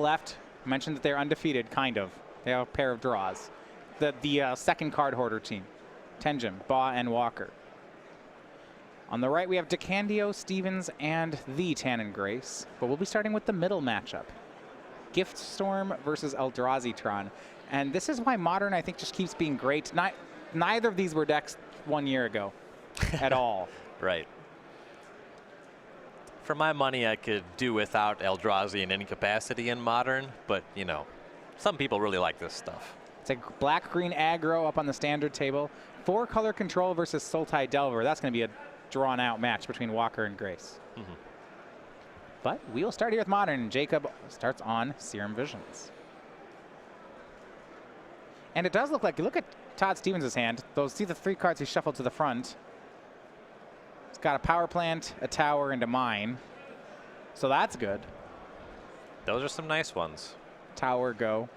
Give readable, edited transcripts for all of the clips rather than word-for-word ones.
left, mentioned that they're undefeated, kind of. They have a pair of draws. The second card hoarder team, Tenjum-Baugh-Walker. On the right, we have DeCandio-Stevens and the Grace, but we'll be starting with the middle matchup. Gift Storm versus Eldrazi-Tron. And this is why Modern, I think, just keeps being great. Neither of these were decks 1 year ago at all. Right. For my money, I could do without Eldrazi in any capacity in Modern, but, you know, some people really like this stuff. It's a black-green aggro up on the standard table. 4-color control versus Sultai Delver. That's going to be a drawn-out match between Walker and Grace. But we'll start here with Modern. Jacob starts on Serum Visions. And it does look like, you look at Todd Stevens' hand, see the 3 cards he shuffled to the front. It's got a power plant, a tower, and a mine. So that's good. Those are some nice ones. Tower go.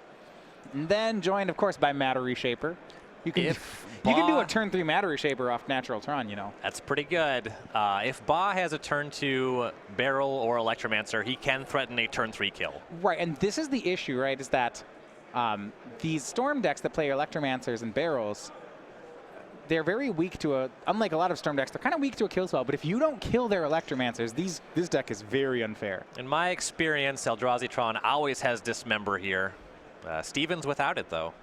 And then joined, of course, by Matter Reshaper. You can do a turn 3 Matter Reshaper off Natural Tron, you know. That's pretty good. If Baugh has a turn 2 Barrel or Electromancer, he can threaten a turn 3 kill. Right, and this is the issue, right, is that these Storm decks that play Electromancers and Barrels, they're very weak to unlike a lot of Storm decks, they're kind of weak to a kill spell, but if you don't kill their Electromancers, this deck is very unfair. In my experience, Eldrazi-Tron always has Dismember here. Stevens without it, though.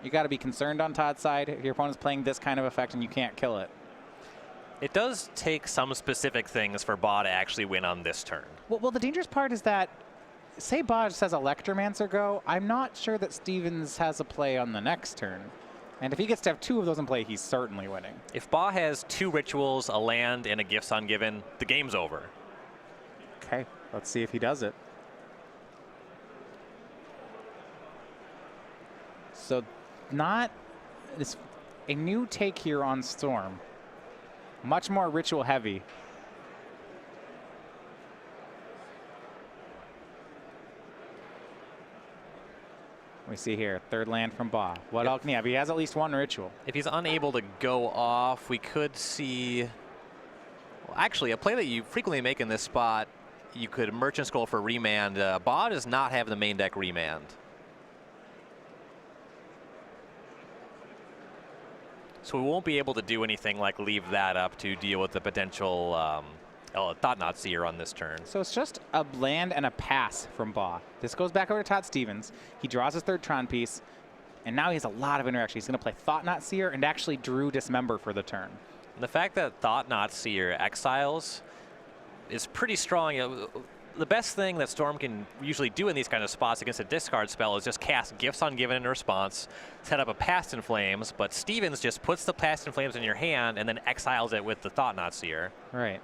You got to be concerned on Todd's side if your opponent's playing this kind of effect and you can't kill it. It does take some specific things for Baugh to actually win on this turn. Well, the dangerous part is that, say Baugh says Electromancer go, I'm not sure that Stevens has a play on the next turn. And if he gets to have 2 of those in play, he's certainly winning. If Baugh has 2 rituals, a land, and a Gifts Ungiven, the game's over. Okay, let's see if he does it. So a new take here on Storm. Much more ritual heavy. We see here, 3rd land from Baugh. What else can he have? He has at least 1 ritual. If he's unable to go off, we could see, well, actually, a play that you frequently make in this spot, you could Merchant Scroll for Remand. Baugh does not have the main deck Remand. So we won't be able to do anything like leave that up to deal with the potential Thought-Knot Seer on this turn. So it's just a land and a pass from Baugh. This goes back over to Todd Stevens. He draws his 3rd Tron piece, and now he has a lot of interaction. He's going to play Thought-Knot Seer and actually drew Dismember for the turn. And the fact that Thought-Knot Seer exiles is pretty strong. The best thing that Storm can usually do in these kind of spots against a discard spell is just cast Gifts Ungiven in response, set up a Past in Flames, but Stevens just puts the Past in Flames in your hand and then exiles it with the Thought-Knot Seer. Right.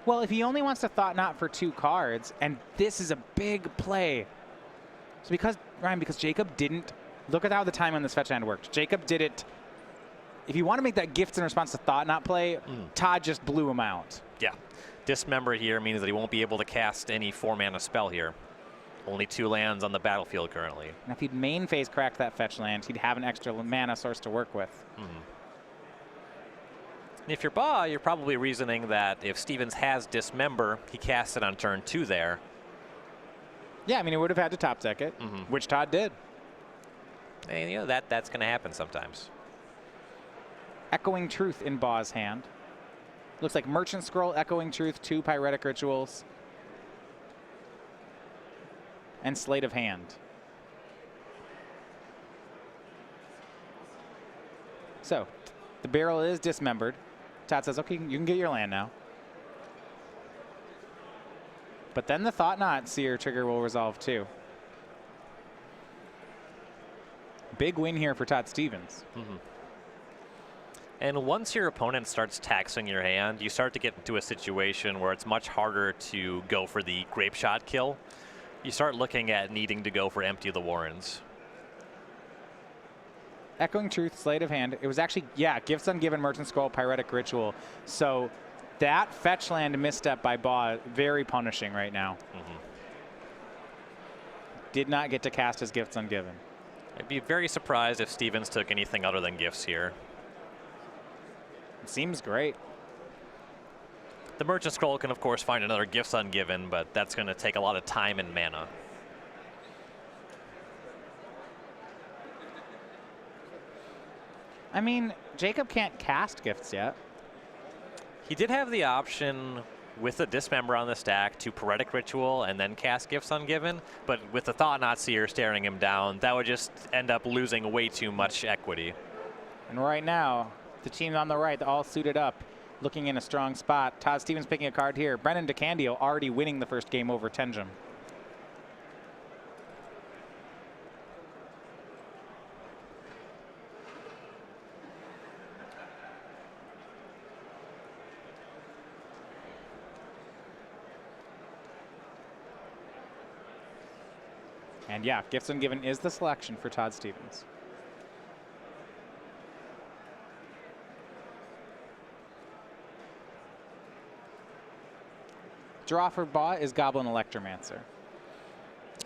Well, if he only wants to Thought-Knot for 2 cards, and this is a big play. So because Jacob didn't, look at how the time on this fetch land worked. Jacob did it. If you want to make that Gifts in response to Thought-Knot play, Todd just blew him out. Yeah. Dismember here means that he won't be able to cast any 4-mana spell here. Only 2 lands on the battlefield currently. And if he'd main phase cracked that fetch land, he'd have an extra mana source to work with. If you're Baugh, you're probably reasoning that if Stevens has Dismember, he casts it on turn 2 there. Yeah, I mean, he would have had to top deck it, which Todd did. And you know, that's going to happen sometimes. Echoing Truth in Baugh's hand. Looks like Merchant Scroll, Echoing Truth, 2 Pyretic Rituals, and Sleight of Hand. So, the barrel is dismembered. Todd says, okay, you can get your land now. But then the Thought-Knot Seer trigger will resolve too. Big win here for Todd Stevens. And once your opponent starts taxing your hand, you start to get into a situation where it's much harder to go for the Grape Shot kill. You start looking at needing to go for Empty the Warrens. Echoing Truth, Sleight of Hand. It was actually, yeah, Gifts Ungiven, Merchant Scroll, Pyretic Ritual. So that fetch land misstep by Baugh, very punishing right now. Did not get to cast his Gifts Ungiven. I'd be very surprised if Stevens took anything other than Gifts here. Seems great. The Merchant Scroll can, of course, find another Gifts Ungiven, but that's going to take a lot of time and mana. I mean, Jacob can't cast gifts yet. He did have the option with the Dismember on the stack to Poetic Ritual and then cast Gifts Ungiven, but with the Thought-Knot Seer staring him down, that would just end up losing way too much equity. And right now, the team on the right, all suited up, looking in a strong spot. Todd Stevens picking a card here. Brennan DeCandio already winning the first game over Tenjum. And yeah, Gifts Ungiven is the selection for Todd Stevens. Draw for Baugh is Goblin Electromancer.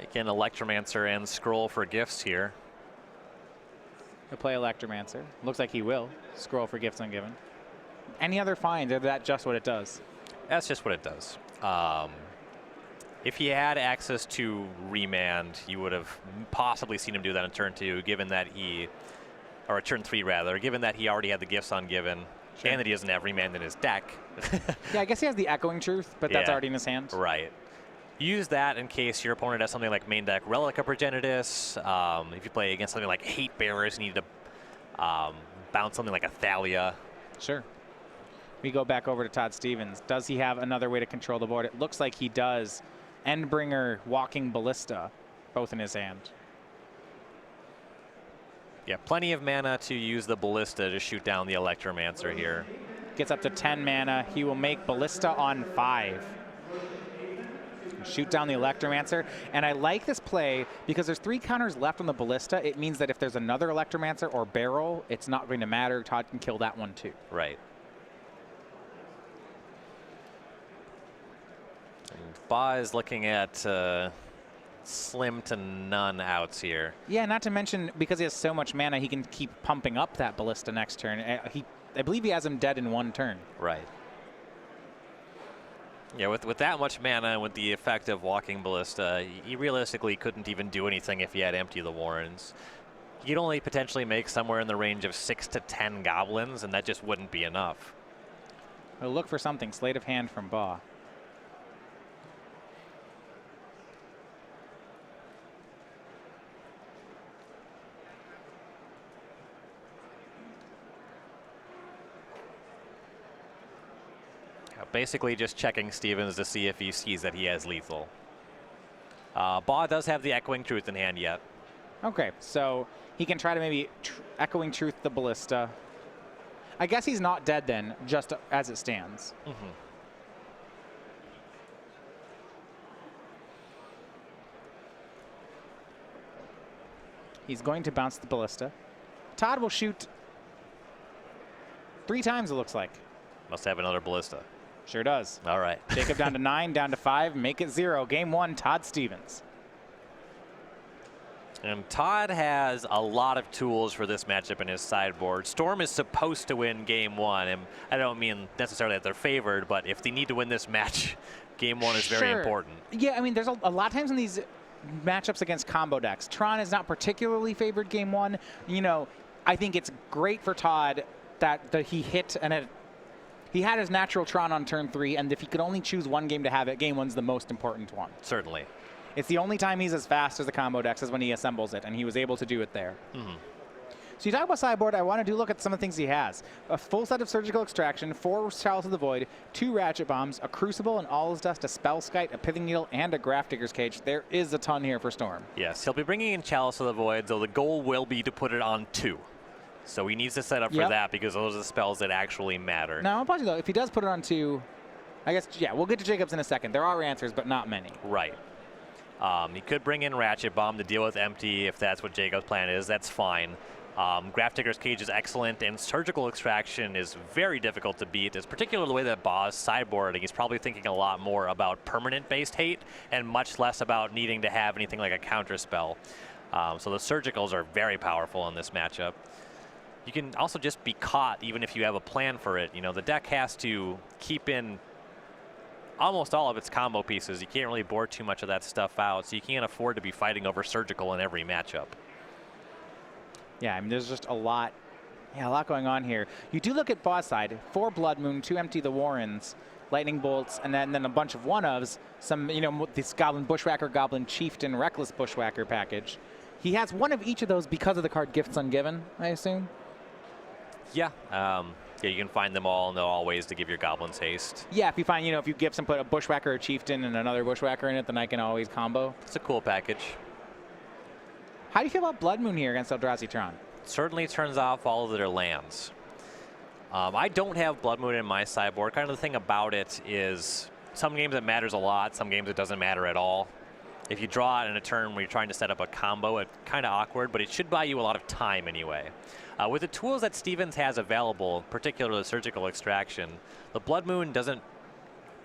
Again, Electromancer and Scroll for gifts here. He'll play Electromancer. Looks like he will. Scroll for Gifts Ungiven. Any other finds, or is that just what it does? That's just what it does. If he had access to Remand, you would have possibly seen him do that in turn 2, given that he, or turn 3 rather, given that he already had the Gifts Ungiven, sure, and that he doesn't have Remand in his deck. Yeah, I guess he has the Echoing Truth, but that's already in his hand. Right. Use that in case your opponent has something like main deck Relic of Progenitus. If you play against something like Hate Bearers, you need to bounce something like a Thalia. Sure. We go back over to Todd Stevens. Does he have another way to control the board? It looks like he does. Endbringer, Walking Ballista, both in his hand. Yeah, plenty of mana to use the Ballista to shoot down the Electromancer here. Gets up to 10 mana. He will make Ballista on 5. Shoot down the Electromancer. And I like this play because there's 3 counters left on the Ballista. It means that if there's another Electromancer or Barrel, it's not going to matter. Todd can kill that one too. Right. Baugh is looking at slim to none outs here. Yeah, not to mention, because he has so much mana, he can keep pumping up that Ballista next turn. I believe he has him dead in 1 turn. Right. Yeah, with that much mana and with the effect of Walking Ballista, he realistically couldn't even do anything if he had Empty the Warrens. He could only potentially make somewhere in the range of 6 to 10 goblins, and that just wouldn't be enough. We'll look for something. Sleight of Hand from Baugh. Basically just checking Stevens to see if he sees that he has lethal. Baugh does have the Echoing Truth in hand yet. Okay, so he can try to maybe Echoing Truth the Ballista. I guess he's not dead then, just as it stands. Mm-hmm. He's going to bounce the Ballista. Todd will shoot 3 times, it looks like. Must have another Ballista. Sure does. All right. Jacob down to 9, down to 5, make it 0. Game 1, Todd Stevens. And Todd has a lot of tools for this matchup in his sideboard. Storm is supposed to win game 1, and I don't mean necessarily that they're favored, but if they need to win this match, game 1 is very important. Yeah, I mean, there's a lot of times in these matchups against combo decks, Tron is not particularly favored game 1. You know, I think it's great for Todd that he hit and he had his natural Tron on turn 3, and if he could only choose 1 game to have it, game 1's the most important one. Certainly. It's the only time he's as fast as the combo decks is when he assembles it, and he was able to do it there. Mm-hmm. So you talk about sideboard, I want to look at some of the things he has. A full set of Surgical Extraction, 4 Chalice of the Void, 2 Ratchet Bombs, a Crucible, an All's Dust, a Spellskite, a Pithing Needle, and a Grafdigger's Cage. There is a ton here for Storm. Yes, he'll be bringing in Chalice of the Void, though the goal will be to put it on 2. So he needs to set up for that because those are the spells that actually matter. Now, I'm positive, though, if he does put it on 2, I guess, yeah, we'll get to Jacobs in a second. There are answers, but not many. Right. He could bring in Ratchet Bomb to deal with Empty if that's what Jacob's plan is. That's fine. Grafdigger's Cage is excellent, and Surgical Extraction is very difficult to beat. It's particularly the way that Baugh's sideboarding. He's probably thinking a lot more about permanent-based hate and much less about needing to have anything like a counter spell. So the Surgicals are very powerful in this matchup. You can also just be caught even if you have a plan for it. You know, the deck has to keep in almost all of its combo pieces. You can't really board too much of that stuff out, so you can't afford to be fighting over surgical in every matchup. Yeah, I mean, there's just a lot going on here. You do look at boss side, 4 Blood Moon, 2 Empty the Warrens, Lightning Bolts, and then a bunch of one-ofs, some, this Goblin Bushwhacker, Goblin Chieftain, Reckless Bushwhacker package. He has one of each of those because of the card Gifts Ungiven, I assume? Yeah. Yeah, you can find them all, and they're all ways to give your goblins haste. Yeah, if you find, if you Gifts and put a Bushwhacker, a Chieftain, and another Bushwhacker in it, then I can always combo. It's a cool package. How do you feel about Blood Moon here against Eldrazi Tron? Certainly turns off all of their lands. I don't have Blood Moon in my sideboard. Kind of the thing about it is some games it matters a lot, some games it doesn't matter at all. If you draw it in a turn where you're trying to set up a combo, it's kind of awkward, but it should buy you a lot of time anyway. With the tools that Stevens has available, particularly the Surgical Extraction, the Blood Moon doesn't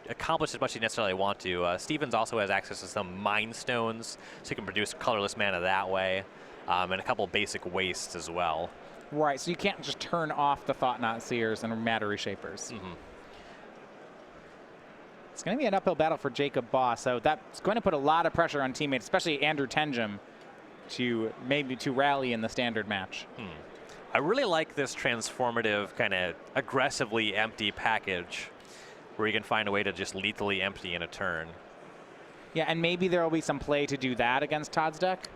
accomplish as much as you necessarily want to. Stevens also has access to some Mind Stones, so you can produce colorless mana that way, and a couple basic wastes as well. Right, so you can't just turn off the Thought-Knot Seers and Matter Reshapers. It's going to be an uphill battle for Jacob Baugh, so that's going to put a lot of pressure on teammates, especially Andrew Tenjum, to rally in the standard match. I really like this transformative, kind of aggressively empty package where you can find a way to just lethally empty in a turn. Yeah, and maybe there will be some play to do that against Todd's deck.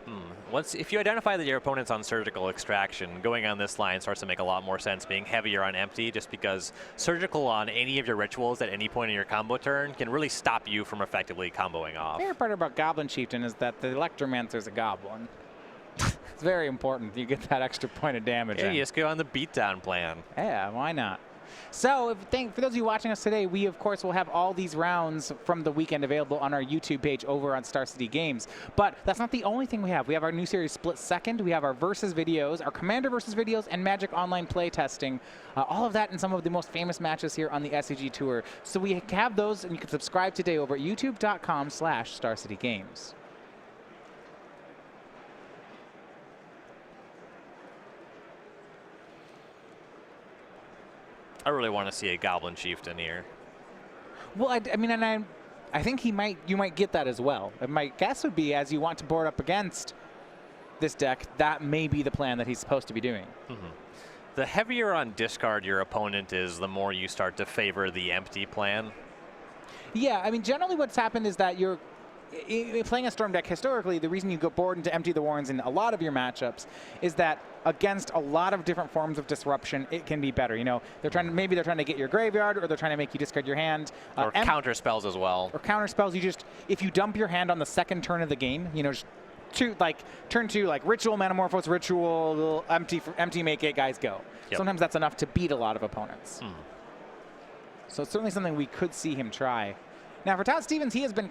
If you identify that your opponent's on Surgical Extraction, going on this line starts to make a lot more sense, being heavier on empty, just because Surgical on any of your rituals at any point in your combo turn can really stop you from effectively comboing off. The favorite part about Goblin Chieftain is that the Electromancer's a goblin. It's very important you get that extra point of damage. Yeah, you just go on the beatdown plan. Yeah, why not? So, for those of you watching us today, we, of course, will have all these rounds from the weekend available on our YouTube page over on Star City Games. But that's not the only thing we have. We have our new series, Split Second. We have our Versus videos, our Commander Versus videos, and Magic Online play testing. All of that in some of the most famous matches here on the SCG Tour. So we have those, and you can subscribe today over at youtube.com/Star City Games. I really want to see a Goblin Chieftain here. Well, I mean, and I think you might get that as well. And my guess would be, as you want to board up against this deck, that may be the plan that he's supposed to be doing. The heavier on discard your opponent is, the more you start to favor the empty plan. Yeah, I mean, generally what's happened is that you're playing a Storm deck historically, the reason you go board into Empty the Warrens in a lot of your matchups is that against a lot of different forms of disruption, it can be better. Maybe they're trying to get your graveyard, or they're trying to make you discard your hand. Or counter spells as well. Or counter spells. If you dump your hand on the second turn of the game, just turn 2, Ritual, Metamorphose, Ritual, empty, make 8 guys go. Yep. Sometimes that's enough to beat a lot of opponents. So it's certainly something we could see him try. Now, for Todd Stevens, he has been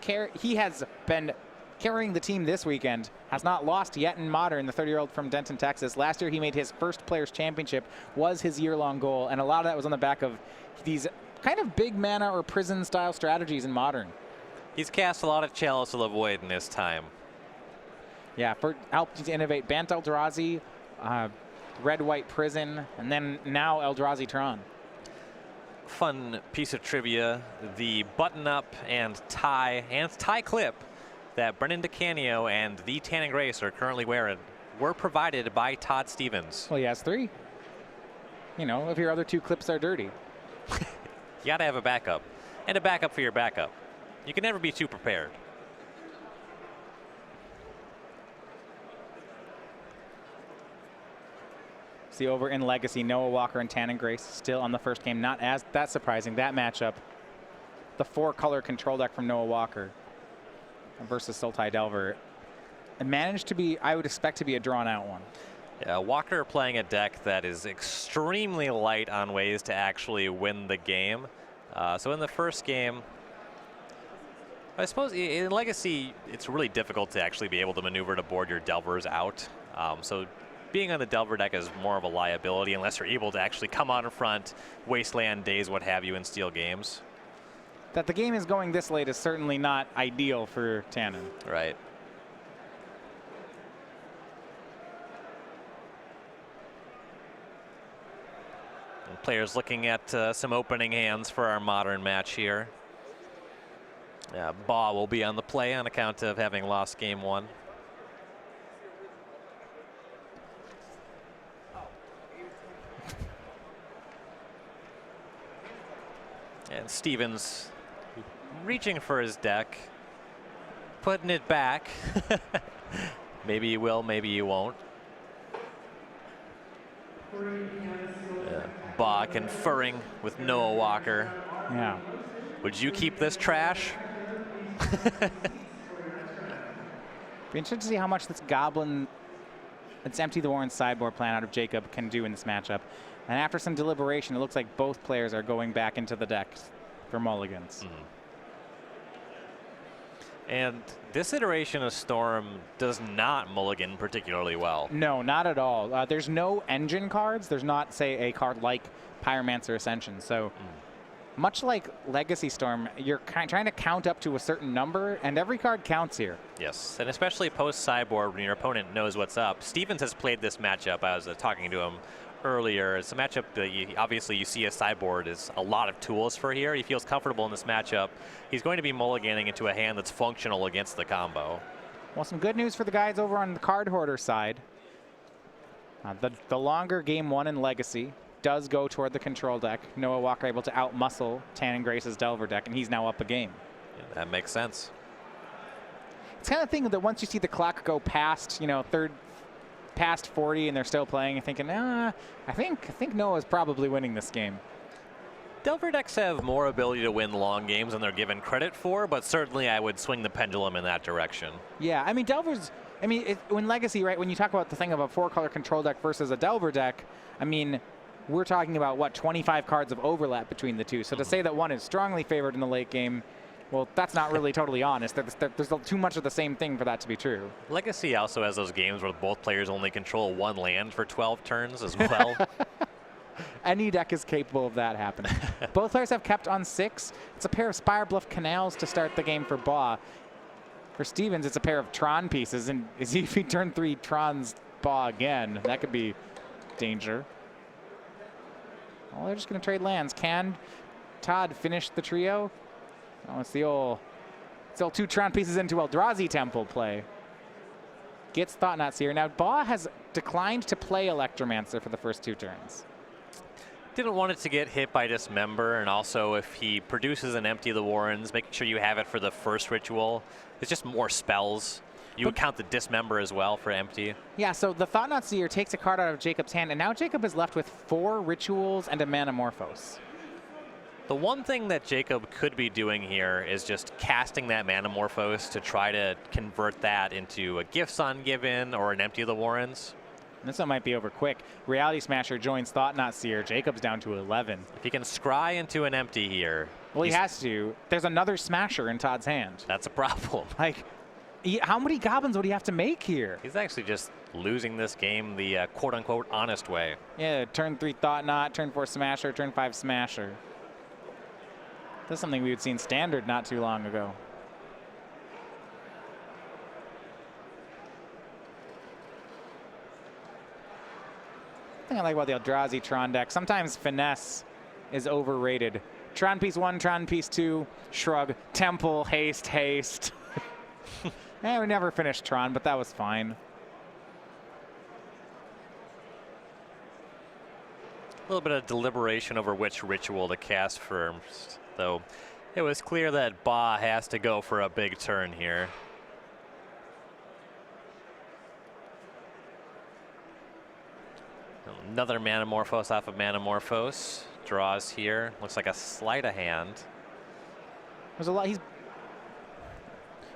carrying the team this weekend, has not lost yet in Modern, the 30-year-old from Denton, Texas. Last year, he made his first Players' Championship, was his year-long goal, and a lot of that was on the back of these kind of big mana or prison-style strategies in Modern. He's cast a lot of Chalice of the Void in his time. Yeah, helped to innovate Bant Eldrazi, Red-White Prison, and then now Eldrazi Tron. Fun piece of trivia, the button-up and tie clip that Brendan DeCandio and the Tenjum-Baugh-Walker are currently wearing were provided by Todd Stevens. Well, he has 3. If your other 2 clips are dirty. You got to have a backup, and a backup for your backup. You can never be too prepared. See over in Legacy, Noah Walker and Tenjum-Baugh-Walker still on the first game. Not as that surprising, that matchup. The 4-color control deck from Noah Walker versus Sultai Delver. It managed to be, I would expect to be a drawn-out one. Yeah, Walker playing a deck that is extremely light on ways to actually win the game. So in the first game, I suppose in Legacy, it's really difficult to actually be able to maneuver to board your Delvers out. So being on the Delver deck is more of a liability unless you're able to actually come on in front, wasteland days, what have you, and steal games. That the game is going this late is certainly not ideal for Tannen. Right. And players looking at some opening hands for our Modern match here. Yeah, Baugh will be on the play on account of having lost game 1. And Stevens reaching for his deck, putting it back. Maybe you will, maybe you won't. Baugh conferring with Noah Walker. Yeah. Would you keep this trash? Be interested to see how much this Goblin, let's empty the Warren sideboard plan out of Jacob, can do in this matchup. And after some deliberation, it looks like both players are going back into the deck for mulligans. And this iteration of Storm does not mulligan particularly well. No, not at all. There's no engine cards. There's not, say, a card like Pyromancer Ascension. So much like Legacy Storm, you're trying to count up to a certain number, and every card counts here. Yes, and especially post-sideboard when your opponent knows what's up. Stevens has played this matchup. I was talking to him earlier. It's a matchup that obviously you see a sideboard is a lot of tools for here. He feels comfortable in this matchup. He's going to be mulliganing into a hand that's functional against the combo. Well, some good news for the guys over on the card hoarder side. The longer game 1 in Legacy does go toward the control deck. Noah Walker able to outmuscle Tenjum-Grace's Delver deck, and he's now up a game. Yeah, that makes sense. It's kind of thing that once you see the clock go past, past 40 and they're still playing, you're thinking, I think Noah's probably winning this game. Delver decks have more ability to win long games than they're given credit for, but certainly I would swing the pendulum in that direction. Yeah, I mean, Delver's, when Legacy, right, when you talk about the thing of a 4-color control deck versus a Delver deck, I mean, we're talking about, what, 25 cards of overlap between the two. So to say that one is strongly favored in the late game, well, that's not really totally honest. There's too much of the same thing for that to be true. Legacy also has those games where both players only control one land for 12 turns as well. Any deck is capable of that happening. Both players have kept on 6. It's a pair of Spire Bluff Canals to start the game for Baugh. For Stevens, it's a pair of Tron pieces, and if he turn 3 Trons Baugh again, that could be danger. Well, they're just going to trade lands. Can Todd finish the trio? Oh, it's the old 2 Tron pieces into Eldrazi Temple play. Gets Thought-Knot Seer. Now, Baugh has declined to play Electromancer for the first 2 turns. Didn't want it to get hit by Dismember, and also if he produces an Empty of the Warrens, making sure you have it for the first ritual. It's just more spells. You would count the Dismember as well for Empty. Yeah, so the Thought-Knot Seer takes a card out of Jacob's hand, and now Jacob is left with 4 rituals and a Manamorphose. The one thing that Jacob could be doing here is just casting that Manamorphose to try to convert that into a Gifts Ungiven or an Empty of the Warrens. This one might be over quick. Reality Smasher joins Thought-Knot Seer. Jacob's down to 11. If he can scry into an Empty here. Well, he has to. There's another Smasher in Todd's hand. That's a problem. Like, how many goblins would he have to make here? He's actually just losing this game the quote-unquote honest way. Yeah, turn 3 Thought-Knot, turn 4 Smasher, turn 5 Smasher. That's something we would see in Standard not too long ago. The thing I like about the Eldrazi Tron deck, sometimes finesse is overrated. Tron piece 1, Tron piece 2, shrug, Temple, haste, haste. We never finished Tron, but that was fine. A little bit of deliberation over which ritual to cast first, though it was clear that Baugh has to go for a big turn here. Another Manamorphose off of Manamorphose. Draws here. Looks like a sleight of hand. There's a lot.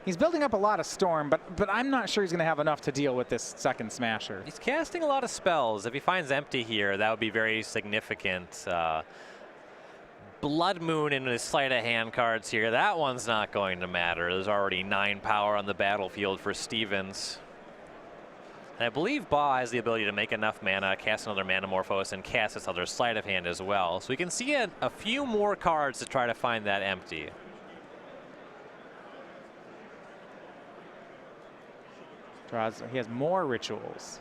He's building up a lot of Storm, but I'm not sure he's going to have enough to deal with this second Smasher. He's casting a lot of spells. If he finds Empty here, that would be very significant. Blood Moon in his sleight of hand cards here. That one's not going to matter. There's already 9 power on the battlefield for Stevens. And I believe Baugh has the ability to make enough mana, cast another Manamorphose, and cast this other sleight of hand as well. So we can see a few more cards to try to find that Empty. He has more rituals.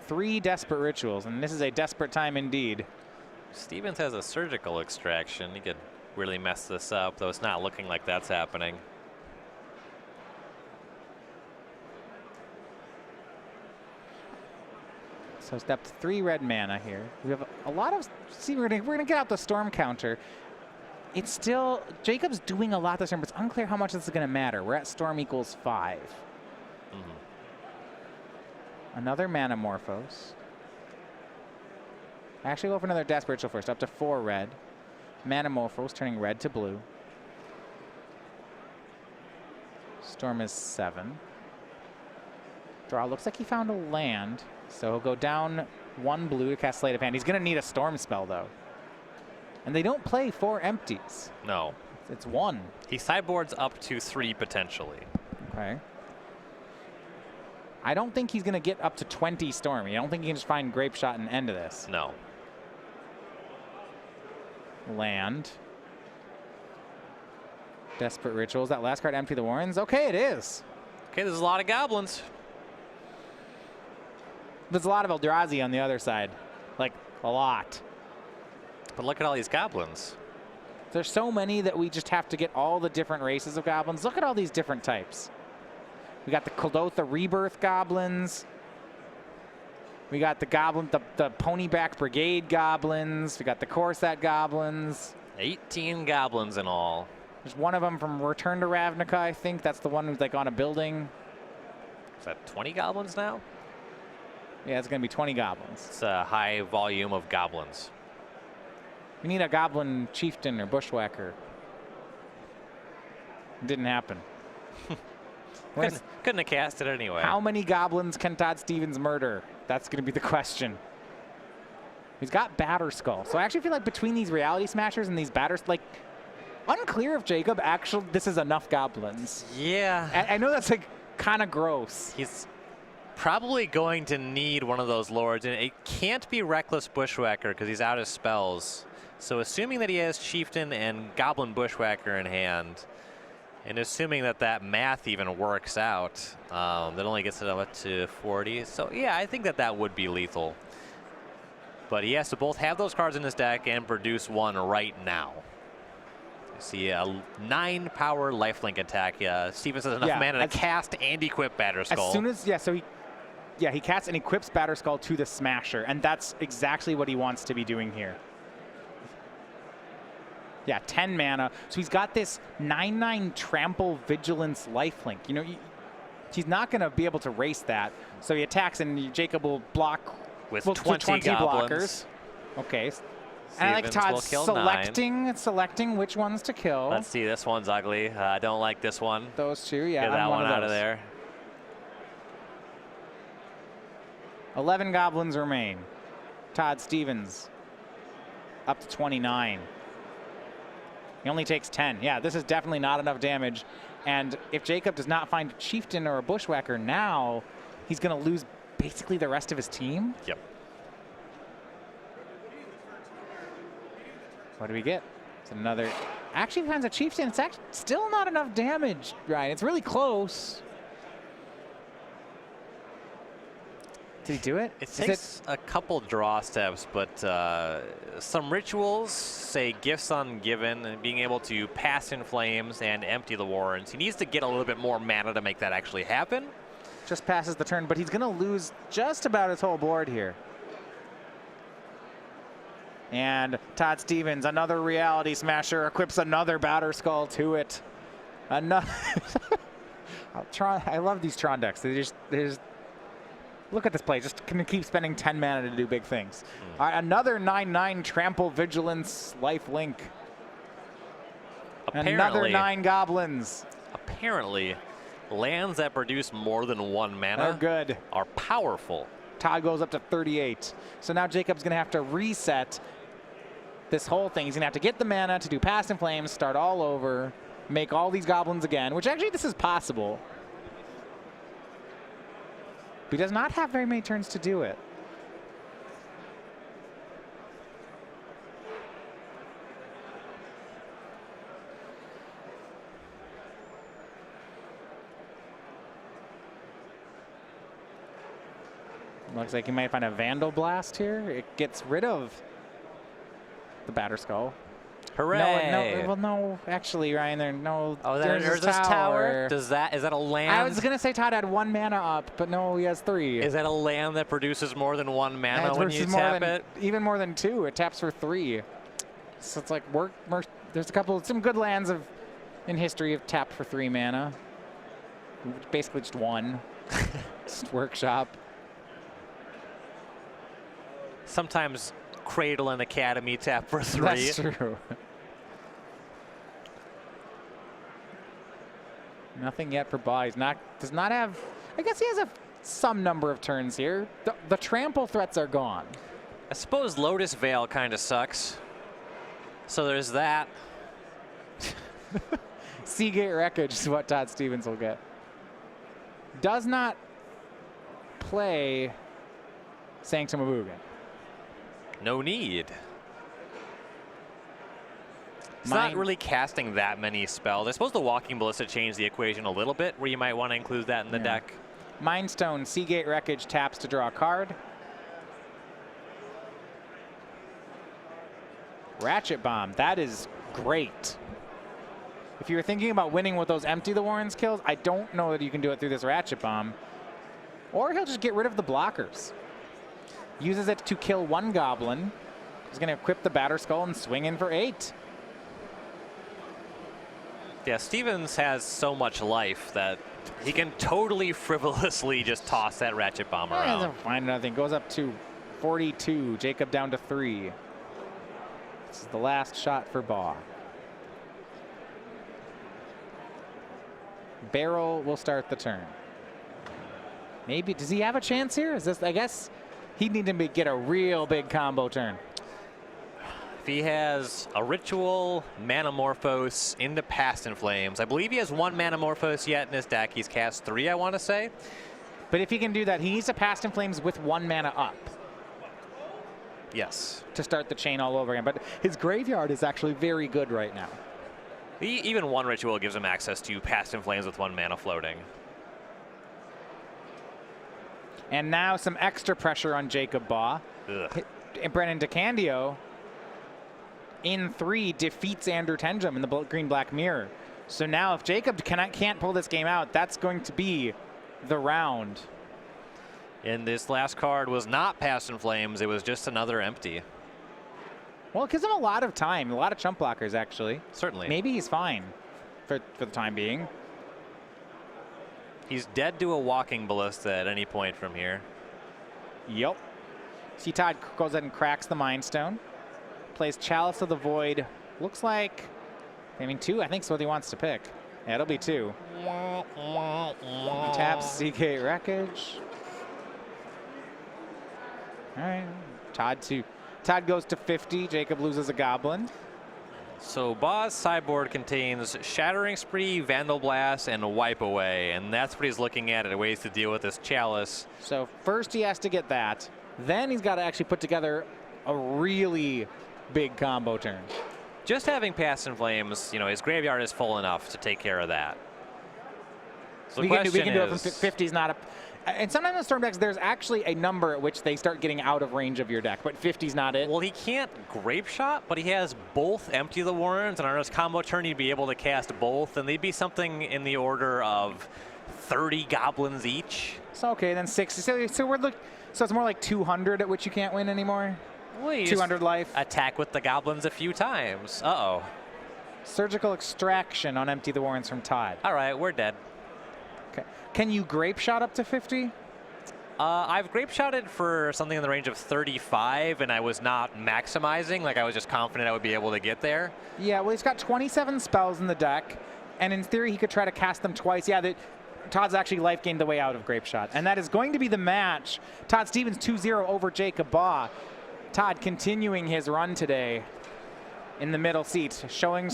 3 desperate rituals, and this is a desperate time indeed. Stevens has a Surgical Extraction. He could really mess this up, though it's not looking like that's happening. So step 3 red mana here. We have a lot of, see, we're gonna get out the storm counter. It's still, Jacob's doing a lot this turn, but it's unclear how much this is gonna matter. We're at storm equals 5. Another Manamorphose. Actually, go for another Desperate Ritual first, up to 4 red. Manamorphose turning red to blue. Storm is 7. Draw, looks like he found a land. So he'll go down 1 blue to cast Sleight of Hand. He's going to need a storm spell, though. And they don't play 4 empties. No. It's 1. He sideboards up to 3 potentially. Okay. I don't think he's going to get up to 20 Stormy. I don't think he can just find Grape Shot and end of this. No. Land. Desperate Rituals. That last card empty the Warrens. Okay, it is. Okay, there's a lot of goblins. There's a lot of Eldrazi on the other side. Like, a lot. But look at all these goblins. There's so many that we just have to get all the different races of goblins. Look at all these different types. We got the Kuldotha Rebirth goblins. We got the the Ponyback Brigade goblins. We got the Corset goblins. 18 goblins in all. There's one of them from Return to Ravnica, I think. That's the one who's like on a building. Is that 20 goblins now? Yeah, it's going to be 20 goblins. It's a high volume of goblins. We need a goblin chieftain or bushwhacker. It didn't happen. Couldn't have cast it anyway. How many goblins can Todd Stevens murder? That's going to be the question. He's got Batterskull. So I actually feel like between these Reality Smashers and these like, unclear if Jacob actually, this is enough goblins. Yeah. I know that's like kind of gross. He's probably going to need one of those lords, and it can't be Reckless Bushwhacker because he's out of spells. So assuming that he has Chieftain and Goblin Bushwhacker in hand, and assuming that that math even works out, that only gets it up to 40. So yeah, I think that that would be lethal. But he has to both have those cards in his deck and produce one right now. You see a 9 power lifelink attack. Stevens has enough mana to cast and equip Batterskull. As soon as, so he casts and equips Batterskull to the Smasher, and that's exactly what he wants to be doing here. Yeah, 10 mana. So he's got this 9/9 Trample Vigilance lifelink. You know, he's not going to be able to race that. So he attacks, and Jacob will block with 20 blockers. Okay. And I like Todd selecting which ones to kill. Let's see, this one's ugly. I don't like this one. Those two, yeah. Get that one out of there. 11 goblins remain. Todd Stevens up to 29. He only takes 10. Yeah, this is definitely not enough damage. And if Jacob does not find a Chieftain or a Bushwhacker now, he's going to lose basically the rest of his team. Yep. What do we get? It's another. Actually, if he finds a Chieftain, it's actually still not enough damage, Ryan. It's really close. Did he do it? It takes a couple draw steps, but some rituals, say Gifts Ungiven, and being able to pass in flames and empty the Warrens. He needs to get a little bit more mana to make that actually happen. Just passes the turn, but he's going to lose just about his whole board here. And Todd Stevens, another Reality Smasher, equips another Batterskull to it. Another. I love these Tron decks. They just look at this play. Just can keep spending 10 mana to do big things. All right, another 9/9 Trample Vigilance lifelink. Another 9 goblins. Apparently, lands that produce more than 1 mana are good. Are powerful. Todd goes up to 38. So now Jacob's going to have to reset this whole thing. He's going to have to get the mana to do Past in Flames, start all over, make all these goblins again, which actually this is possible. But he does not have very many turns to do it. Looks like he might find a Vandal Blast here. It gets rid of the Batterskull. Hooray! No, actually, Ryan, There's this tower. Is that a land? I was gonna say Todd had 1 mana up, but no, he has 3. Is that a land that produces more than 1 mana when you tap it? Even more than 2. It taps for 3. So it's like there's some good lands in history have tapped for 3 mana. Basically just 1. Just Workshop. Sometimes Cradle and Academy tap for 3. That's true. Nothing yet for Baugh. Does not have. I guess he has some number of turns here. The trample threats are gone. I suppose Lotus Veil kind of sucks. So there's that. Seagate Wreckage is what Todd Stevens will get. Does not play Sanctum of Ugin. No need. It's not really casting that many spells. I suppose the Walking Ballista changed the equation a little bit, where you might want to include that in the deck. Mind Stone, Seagate Wreckage taps to draw a card. Ratchet Bomb, that is great. If you were thinking about winning with those Empty the Warrens kills, I don't know that you can do it through this Ratchet Bomb. Or he'll just get rid of the blockers. Uses it to kill 1 goblin. He's going to equip the Batter Skull and swing in for 8. Yeah, Stevens has so much life that he can totally frivolously just toss that Ratchet Bomb around. Doesn't find nothing. Goes up to 42. Jacob down to 3. This is the last shot for Baugh. Barrel will start the turn. Maybe, does he have a chance here? Is this, I guess he'd need to get a real big combo turn. If he has a Ritual, Manamorphose into Past in Flames. I believe he has 1 Manamorphose yet in his deck. He's cast 3, I want to say. But if he can do that, he needs to Past in Flames with 1 mana up. Yes. To start the chain all over again. But his graveyard is actually very good right now. Even 1 Ritual gives him access to Past in Flames with 1 mana floating. And now some extra pressure on Jacob Baugh. And Brennan DeCandio in 3 defeats Andrew Tenjum in the green-black mirror. So now if Jacob can't pull this game out, that's going to be the round. And this last card was not Past in Flames. It was just another empty. Well, it gives him a lot of time, a lot of chump blockers, actually. Certainly. Maybe he's fine for the time being. He's dead to a Walking Ballista at any point from here. Yep. See, Todd goes ahead and cracks the Mind Stone. Plays Chalice of the Void. Looks like, 2, I think is what he wants to pick. Yeah, it'll be 2. He taps Seagate Wreckage. All right, Todd goes to 50. Jacob loses a goblin. So Baugh's sideboard contains Shattering Spree, Vandal Blast, and Wipe Away, and that's what he's looking at ways to deal with this Chalice. So first he has to get that. Then he's got to actually put together a really big combo turn. Just having Past in Flames, his graveyard is full enough to take care of that. So we can do it from 50 is not a. And sometimes in Storm decks, there's actually a number at which they start getting out of range of your deck, but 50's not it. Well, he can't Grape Shot, but he has both Empty the Warrens, and on his combo turn, he'd be able to cast both, and they'd be something in the order of 30 goblins each. So okay, then 60. So it's more like 200 at which you can't win anymore. Well, 200 life. Attack with the goblins a few times. Uh-oh. Surgical Extraction on Empty the Warrens from Todd. All right, we're dead. Okay. Can you Grape Shot up to 50? I've Grape Shotted for something in the range of 35, and I was not maximizing. Like, I was just confident I would be able to get there. Yeah, well, he's got 27 spells in the deck, and in theory, he could try to cast them twice. Yeah, Todd's actually life gained the way out of Grape Shot, and that is going to be the match. Todd Stevens 2-0 over Jacob Baugh. Todd continuing his run today in the middle seat, showing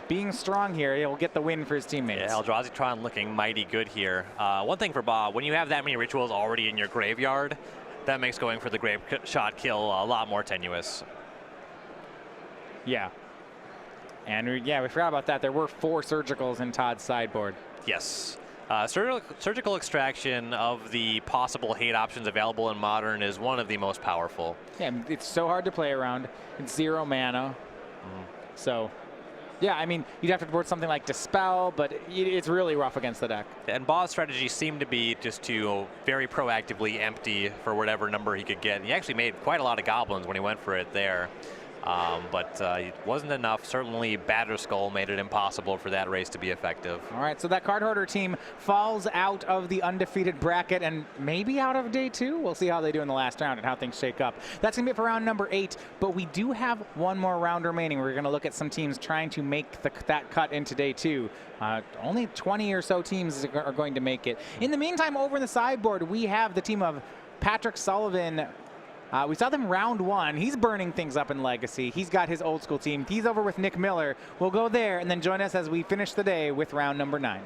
being strong here. He'll get the win for his teammates. Yeah, Eldrazi looking mighty good here. One thing for Baugh, when you have that many rituals already in your graveyard, that makes going for the Grape Shot kill a lot more tenuous. Yeah. And we forgot about that. There were 4 surgicals in Todd's sideboard. Yes. Surgical Extraction of the possible hate options available in Modern is one of the most powerful. Yeah, it's so hard to play around. It's 0 mana. So, yeah, I mean, you'd have to board something like Dispel, but it's really rough against the deck. And Baugh's strategy seemed to be just to very proactively empty for whatever number he could get. He actually made quite a lot of goblins when he went for it there. But it wasn't enough. Certainly Batterskull made it impossible for that race to be effective. All right, so that card hoarder team falls out of the undefeated bracket and maybe out of day 2. We'll see how they do in the last round and how things shake up. That's going to be it for round number 8, but we do have one more round remaining. We're going to look at some teams trying to make that cut into day 2. Only 20 or so teams are going to make it. In the meantime, over in the sideboard, we have the team of Patrick Sullivan. We saw them round 1. He's burning things up in Legacy. He's got his old school team. He's over with Nick Miller. We'll go there and then join us as we finish the day with round number 9.